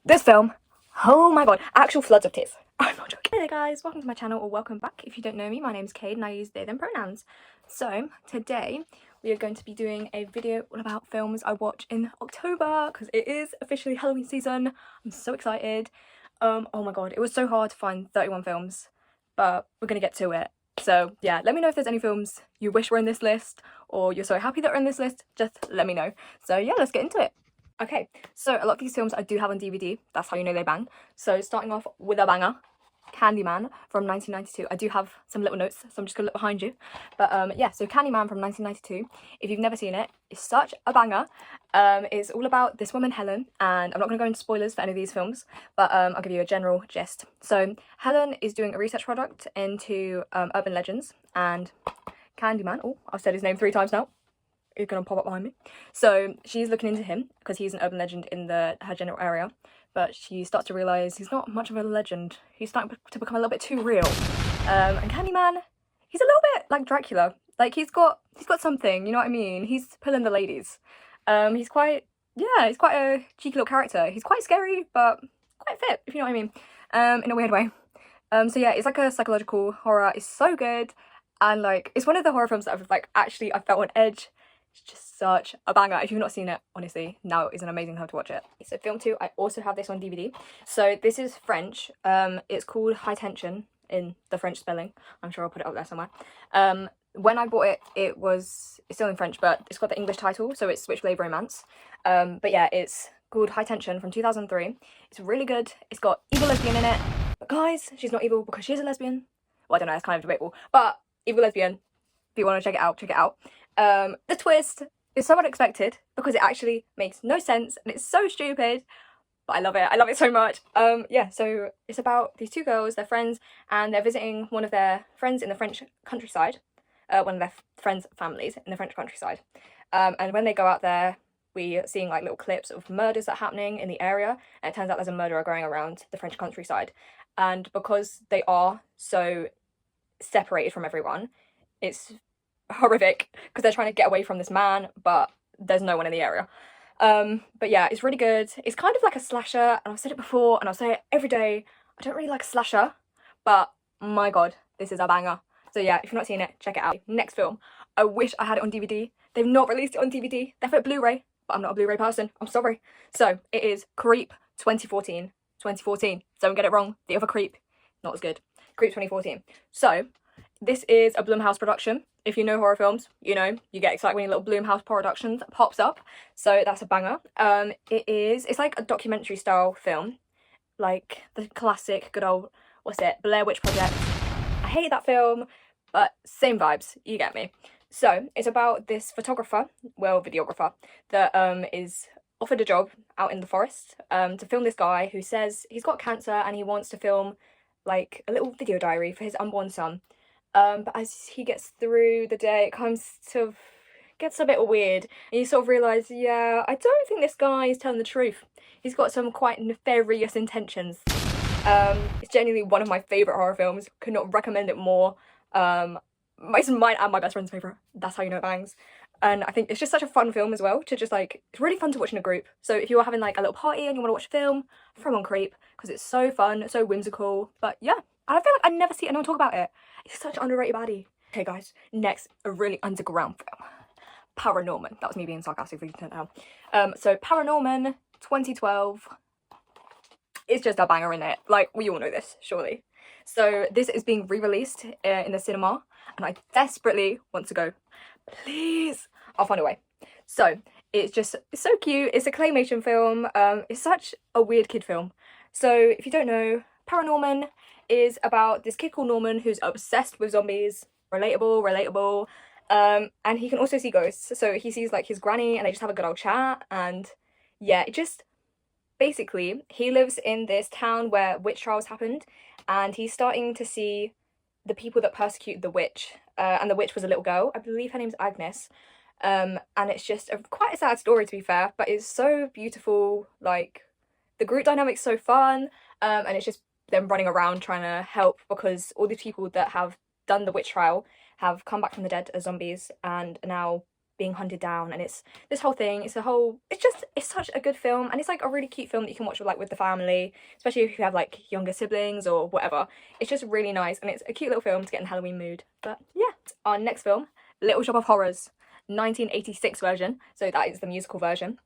This film, oh my god, actual floods of tears. I'm not joking. Hey there guys, welcome to my channel, or welcome back. If you don't know me, my name's Cade and I use they them pronouns. So today we are going to be doing a video all about films I watch in October, because it is officially Halloween season. I'm so excited. Oh my god, it was so hard to find 31 films, but we're gonna get to it. So yeah, let me know if there's any films you wish were in this list, or you're so happy that are in this list, just let me know. So yeah, let's get into it. Okay, so a lot of these films I do have on DVD, that's how you know they bang. So starting off with a banger, Candyman from 1992. I do have some little notes, so I'm just gonna look behind you. But yeah, so Candyman from 1992, if you've never seen it, it's such a banger. It's all about this woman, Helen, and I'm not gonna go into spoilers for any of these films, but I'll give you a general gist. So Helen is doing a research project into urban legends, and Candyman, oh, I've said his name 3 times now, is gonna pop up behind me. So she's looking into him because he's an urban legend in her general area, but she starts to realise he's not much of a legend. He's starting to become a little bit too real. And Candyman, he's a little bit like Dracula. Like he's got something, you know what I mean? He's pulling the ladies. He's quite a cheeky little character. He's quite scary, but quite fit, if you know what I mean. In a weird way. So yeah, it's like a psychological horror. It's so good, and like it's one of the horror films that I felt on edge. It's just such a banger. If you've not seen it, honestly, now is an amazing time to watch it. So film 2, I also have this on DVD. So this is French. It's called High Tension in the French spelling. I'm sure I'll put it up there somewhere. When I bought it, it's still in French, but it's got the English title, so it's Switchblade Romance. But yeah, it's called High Tension from 2003. It's really good. It's got evil lesbian in it. But guys, she's not evil because she is a lesbian. Well, I don't know, it's kind of debatable. But evil lesbian, if you want to check it out, check it out. The twist is so unexpected because it actually makes no sense and it's so stupid, but I love it. I love it so much. Yeah, so it's about these two girls, they're friends, and they're visiting one of their friends in the French countryside, one of their friends' families in the French countryside. And when they go out there, we're seeing like little clips of murders that are happening in the area, and it turns out there's a murderer going around the French countryside. And because they are so separated from everyone, it's horrific because they're trying to get away from this man, but there's no one in the area. But yeah, it's really good. It's kind of like a slasher, and I've said it before and I'll say it every day, I don't really like a slasher, but my god, this is a banger. So yeah, if you've not seen it, check it out. Next film, I wish I had it on DVD. They've not released it on DVD. They've put Blu-ray, but I'm not a Blu-ray person, I'm sorry. So it is Creep 2014. Don't get it wrong, the other Creep, not as good. Creep 2014. So this is a Blumhouse production. If you know horror films, you know, you get excited when your little Blumhouse Productions pops up. So that's a banger. It's like a documentary style film. Like the classic good old, Blair Witch Project. I hate that film, but same vibes, you get me. So it's about this videographer, that is offered a job out in the forest to film this guy who says he's got cancer and he wants to film like a little video diary for his unborn son. But as he gets through the day, it gets a bit weird, and you sort of realise, yeah, I don't think this guy is telling the truth. He's got some quite nefarious intentions. It's genuinely one of my favourite horror films. Could not recommend it more. It's mine and my best friend's favourite. That's how you know it bangs. And I think it's just such a fun film as well, to just like, it's really fun to watch in a group. So if you're having like a little party and you want to watch a film, throw on Creep, because it's so fun, so whimsical. But yeah, I feel like I never see anyone talk about it. It's such an underrated baddie. Okay guys, next, a really underground film. Paranorman. That was me being sarcastic if you can tell. So Paranorman 2012. It's just a banger in it. Like, we all know this, surely. So this is being re-released in the cinema, and I desperately want to go. Please, I'll find a way. So it's so cute. It's a claymation film. It's such a weird kid film. So if you don't know, Paranorman is about this kid called Norman who's obsessed with zombies. Relatable. And he can also see ghosts. So he sees like his granny and they just have a good old chat. And yeah, basically, he lives in this town where witch trials happened, and he's starting to see the people that persecute the witch. And the witch was a little girl. I believe her name's Agnes. And it's just quite a sad story, to be fair, but it's so beautiful. Like, the group dynamic's so fun, and it's just them running around trying to help, because all these people that have done the witch trial have come back from the dead as zombies and are now being hunted down, and it's this whole thing. It's such a good film, and it's like a really cute film that you can watch with like with the family, especially if you have like younger siblings or whatever. It's just really nice, and it's a cute little film to get in the Halloween mood. But yeah, our next film, Little Shop of Horrors, 1986 version. So that is the musical version.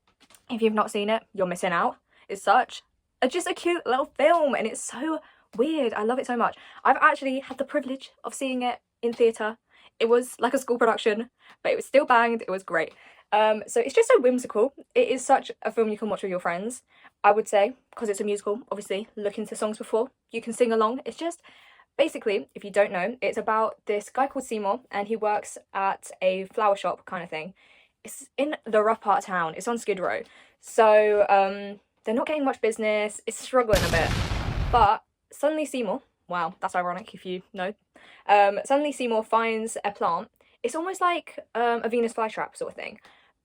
If you've not seen it, you're missing out. It's just a cute little film, and it's so weird. I love it so much. I've actually had the privilege of seeing it in theatre. It was like a school production, but it was still banged. It was great. So it's just so whimsical. It is such a film you can watch with your friends, I would say, because it's a musical. Obviously, look into songs before you can sing along. It's just basically, if you don't know, it's about this guy called Seymour, and he works at a flower shop kind of thing. It's in the rough part of town. It's on Skid Row. So they're not getting much business. It's struggling a bit. But suddenly Seymour, wow, that's ironic if you know. Suddenly Seymour finds a plant. It's almost like a Venus flytrap sort of thing.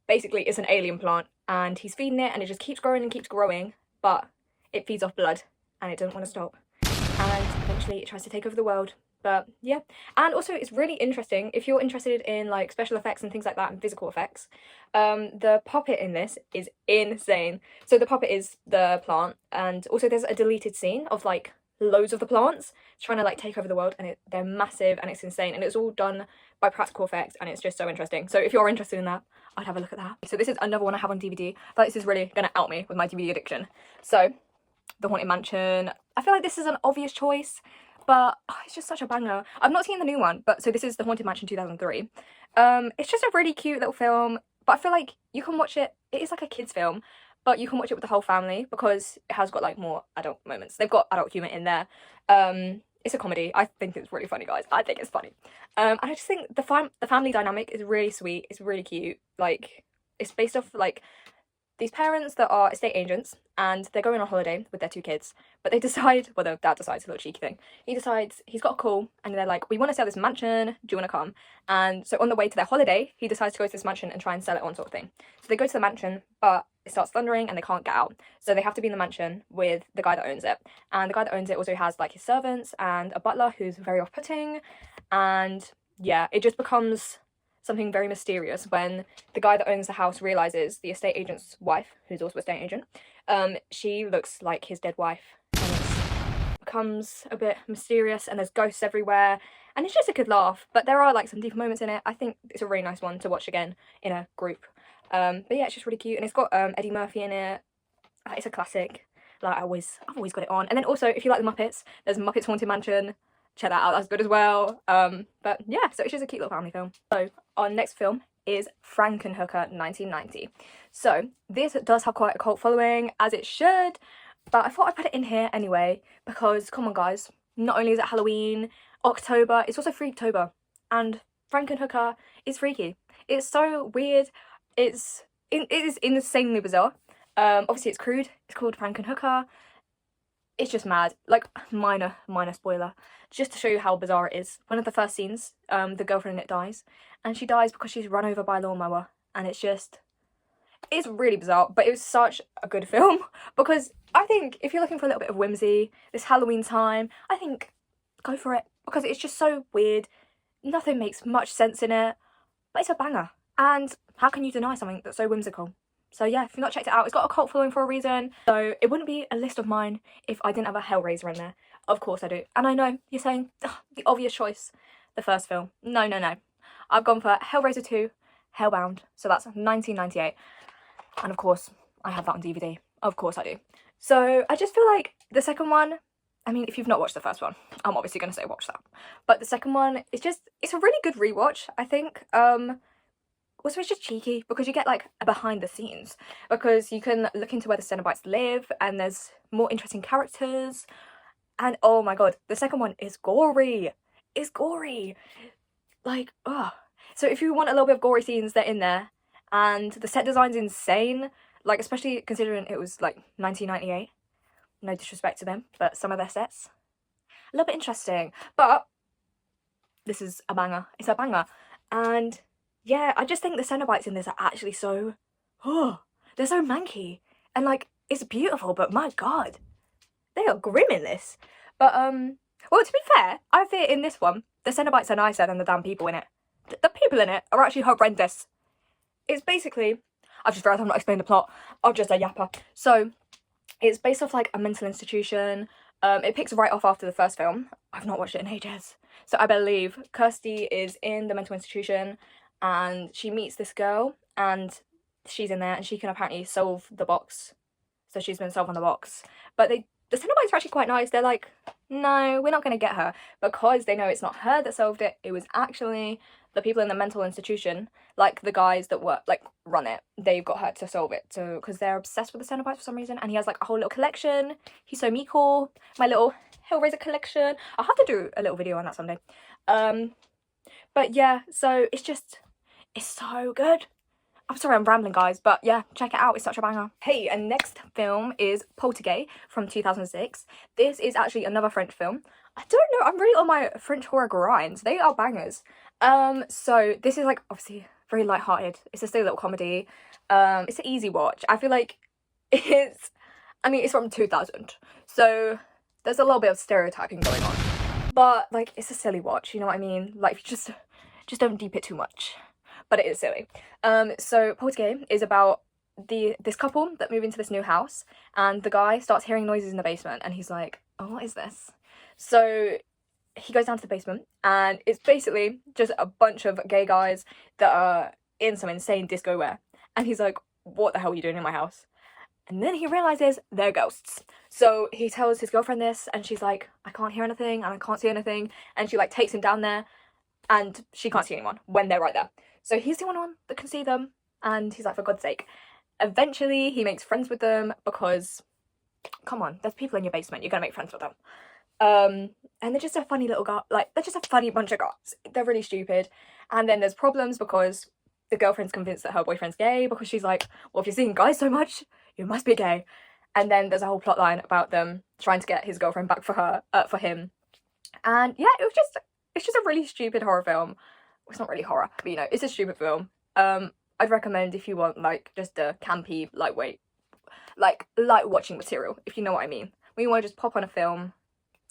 Basically, it's an alien plant, and he's feeding it, and it just keeps growing and keeps growing, but it feeds off blood, and it doesn't want to stop. And eventually it tries to take over the world. But yeah, and also it's really interesting if you're interested in like special effects and things like that and physical effects. The puppet in this is insane. So the puppet is the plant, and also there's a deleted scene of like loads of the plants trying to like take over the world, and they're massive and it's insane, and it's all done by practical effects, and it's just so interesting. So if you're interested in that, I'd have a look at that. So this is another one I have on DVD, but this is really gonna out me with my DVD addiction. So The Haunted Mansion. I feel like this is an obvious choice, but it's just such a banger. I've not seen the new one, but so this is The Haunted Mansion 2003. It's just a really cute little film, but I feel like you can watch it. It is like a kids film, but you can watch it with the whole family because it has got like more adult moments. They've got adult humour in there. It's a comedy. I think it's really funny, guys. I think it's funny. And I just think the family dynamic is really sweet. It's really cute. Like, it's based off like these parents that are estate agents, and they're going on holiday with their two kids, but they decide, well, their dad decides, a little cheeky thing. He decides, he's got a call, and they're like, we want to sell this mansion, do you want to come? And so on the way to their holiday, he decides to go to this mansion and try and sell it on, sort of thing. So they go to the mansion, but it starts thundering and they can't get out. So they have to be in the mansion with the guy that owns it. And the guy that owns it also has like his servants and a butler who's very off-putting. And yeah, it just becomes something very mysterious when the guy that owns the house realizes the estate agent's wife, who's also an estate agent, she looks like his dead wife, and it becomes a bit mysterious, and there's ghosts everywhere, and it's just a good laugh. But there are like some deeper moments in it. I think it's a really nice one to watch again in a group. But yeah, it's just really cute, and it's got Eddie Murphy in it. It's a classic. Like I've always got it on. And then also, if you like the Muppets, there's Muppets Haunted Mansion. Check that out, that's good as well. But yeah, so it's just a cute little family film. So our next film is Frankenhooker 1990. So this does have quite a cult following, as it should, but I thought I'd put it in here anyway because, come on guys, not only is it Halloween, October, it's also Freaktober, and Frankenhooker is freaky. It's so weird. It is insanely bizarre. Obviously it's crude. It's called Frankenhooker. It's just mad. Like, minor spoiler, just to show you how bizarre it is. One of the first scenes, the girlfriend in it dies, and she dies because she's run over by a lawnmower, and it's really bizarre, but it was such a good film because I think if you're looking for a little bit of whimsy this Halloween time, I think go for it because it's just so weird. Nothing makes much sense in it, but it's a banger, and how can you deny something that's so whimsical? So yeah, if you've not checked it out, it's got a cult following for a reason. So it wouldn't be a list of mine if I didn't have a Hellraiser in there. Of course I do. And I know you're saying, the obvious choice, the first film. No. I've gone for Hellraiser 2, Hellbound. So that's 1998. And of course, I have that on DVD. Of course I do. So I just feel like the second one, I mean, if you've not watched the first one, I'm obviously going to say watch that. But the second one, it's a really good rewatch, I think. Also, it's just cheeky because you get like a behind the scenes because you can look into where the Cenobites live and there's more interesting characters. And oh my god, the second one is gory. It's gory. Like, ugh. So if you want a little bit of gory scenes, they're in there. And the set design's insane. Like, especially considering it was like 1998. No disrespect to them, but some of their sets, a little bit interesting. But this is a banger. It's a banger. And yeah, I just think the Cenobites in this are actually so, they're so manky. And like, it's beautiful, but my god, they are grim in this. But, well, to be fair, I think in this one, the Cenobites are nicer than the damn people in it. The people in it are actually horrendous. it's basically, I've just realised I'm not explaining the plot. I'll just a yapper. So it's based off like a mental institution. It picks right off after the first film. I've not watched it in ages. So I believe Kirsty is in the mental institution and she meets this girl and she's in there and she can apparently solve the box. So she's been solving the box. But the Cenobites are actually quite nice. They're like, no, we're not going to get her, because they know it's not her that solved it. It was actually the people in the mental institution, like the guys that were like run it. They've got her to solve it. So because they're obsessed with the Cenobites for some reason, and he has like a whole little collection. He's so cool. My little Hellraiser collection. I'll have to do a little video on that someday. But yeah, so it's so good. I'm sorry I'm rambling, guys, but yeah, check it out. It's such a banger. Hey, and next film is Poltergeist from 2006. This is actually another French film. I don't know, I'm really on my French horror grinds. They are bangers. So this is like obviously very light-hearted. It's a silly little comedy. It's an easy watch. I feel like it's from 2000, so there's a little bit of stereotyping going on. But like, it's a silly watch, you know what I mean? Like, if you just don't deep it too much. But it is silly. So Poltergeist is about this couple that move into this new house, and the guy starts hearing noises in the basement, and he's like, oh, what is this? So he goes down to the basement, and it's basically just a bunch of gay guys that are in some insane disco wear. And he's like, what the hell are you doing in my house? And then he realizes they're ghosts. So he tells his girlfriend this, and she's like, I can't hear anything, and I can't see anything. And she like takes him down there, and she can't see anyone when they're right there. So he's the only one that can see them, and he's like, for God's sake. Eventually, he makes friends with them because, come on, there's people in your basement, you're gonna make friends with them. And they're just a funny little guy, like, they're just a funny bunch of guys. They're really stupid. And then there's problems because the girlfriend's convinced that her boyfriend's gay, because she's like, well, if you're seeing guys so much, you must be gay. And then there's a whole plot line about them trying to get his girlfriend back for him. And yeah, it's just a really stupid horror film. It's not really horror, but you know, it's a stupid film. I'd recommend if you want like just a campy, lightweight, like light watching material, if you know what I mean. When you want to just pop on a film,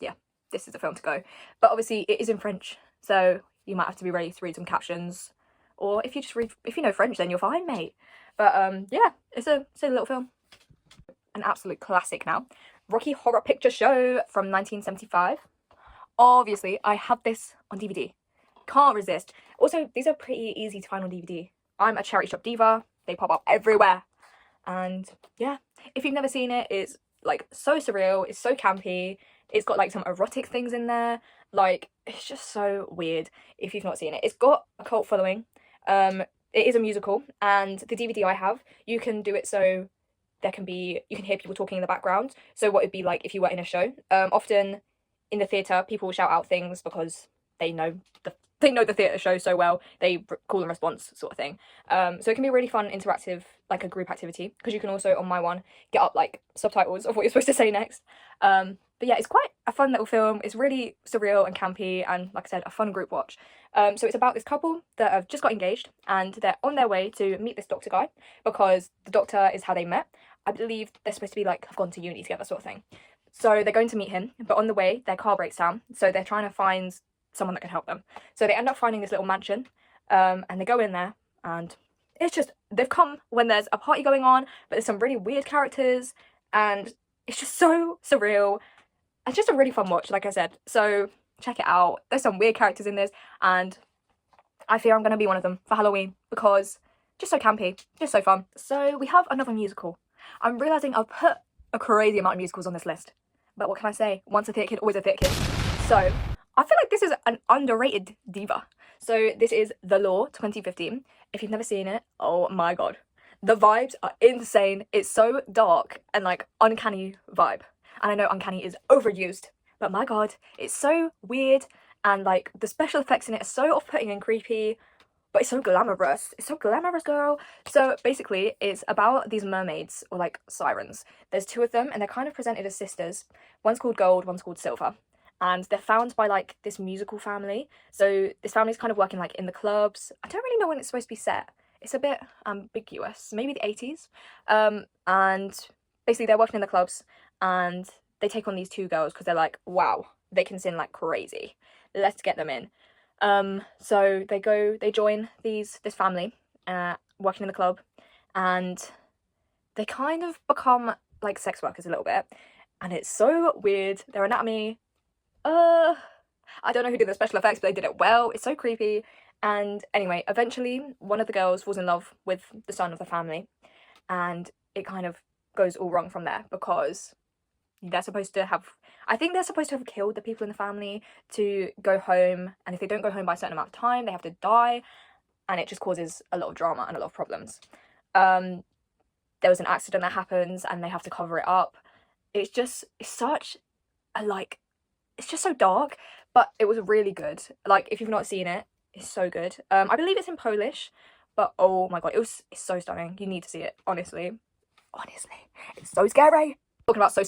yeah, this is the film to go. But obviously it is in French, so you might have to be ready to read some captions. Or if you know French, then you're fine, mate. But yeah, it's a little film. An absolute classic now. Rocky Horror Picture Show from 1975. Obviously, I have this on DVD. Can't resist. Also, these are pretty easy to find on DVD. I'm a charity shop diva. They pop up everywhere. And yeah, if you've never seen it, it's like so surreal. It's so campy. It's got like some erotic things in there. Like, it's just so weird if you've not seen it. It's got a cult following. It is a musical, and the DVD I have, you can do it so you can hear people talking in the background. So what it'd be like if you were in a show. Often in the theatre, people will shout out things because they know the theatre show so well. They call and response sort of thing. So it can be a really fun, interactive, like a group activity, because you can also, on my one, get up like subtitles of what you're supposed to say next. But yeah, it's quite a fun little film. It's really surreal and campy, and like I said, a fun group watch. So it's about this couple that have just got engaged, and they're on their way to meet this doctor guy, because the doctor is how they met. I believe they're supposed to be like, have gone to uni together sort of thing. So they're going to meet him, but on the way, their car breaks down. So they're trying to find someone that can help them. So they end up finding this little mansion, and they go in there, and it's just, they've come when there's a party going on, but there's some really weird characters, and it's just so surreal. It's just a really fun watch, like I said. So check it out. There's some weird characters in this, and I fear I'm going to be one of them for Halloween, because just so campy, just so fun. So we have another musical. I'm realising I've put a crazy amount of musicals on this list, but what can I say? Once a theatre kid, always a theatre kid. So I feel like this is an underrated diva. So this is The Law 2015. If you've never seen it, oh my god. The vibes are insane. It's so dark and like uncanny vibe. And I know uncanny is overused, but my god, it's so weird, and like the special effects in it are so off-putting and creepy, but it's so glamorous. It's so glamorous, girl. So basically, it's about these mermaids, or like sirens. There's two of them, and they're kind of presented as sisters. One's called Gold, one's called Silver. And they're found by like this musical family. So this family's kind of working like in the clubs. I don't really know when it's supposed to be set. It's a bit ambiguous. Maybe the 80s. And basically they're working in the clubs, and they take on these two girls because they're like, wow, they can sing like crazy. Let's get them in. So they join this family, working in the club, and they kind of become like sex workers a little bit, and it's so weird. Their anatomy, I don't know who did the special effects, but they did it well. It's so creepy. And anyway, eventually one of the girls falls in love with the son of the family, and it kind of goes all wrong from there, because they're supposed to have, I think they're supposed to have killed the people in the family to go home, and if they don't go home by a certain amount of time, they have to die, and it just causes a lot of drama and a lot of problems. There was an accident that happens and they have to cover it up. It's such a, like, it's just so dark, but it was really good. Like, if you've not seen it, it's so good. I believe it's in Polish, but oh my god, it's so stunning. You need to see it, honestly. Honestly, it's so scary. Talking about so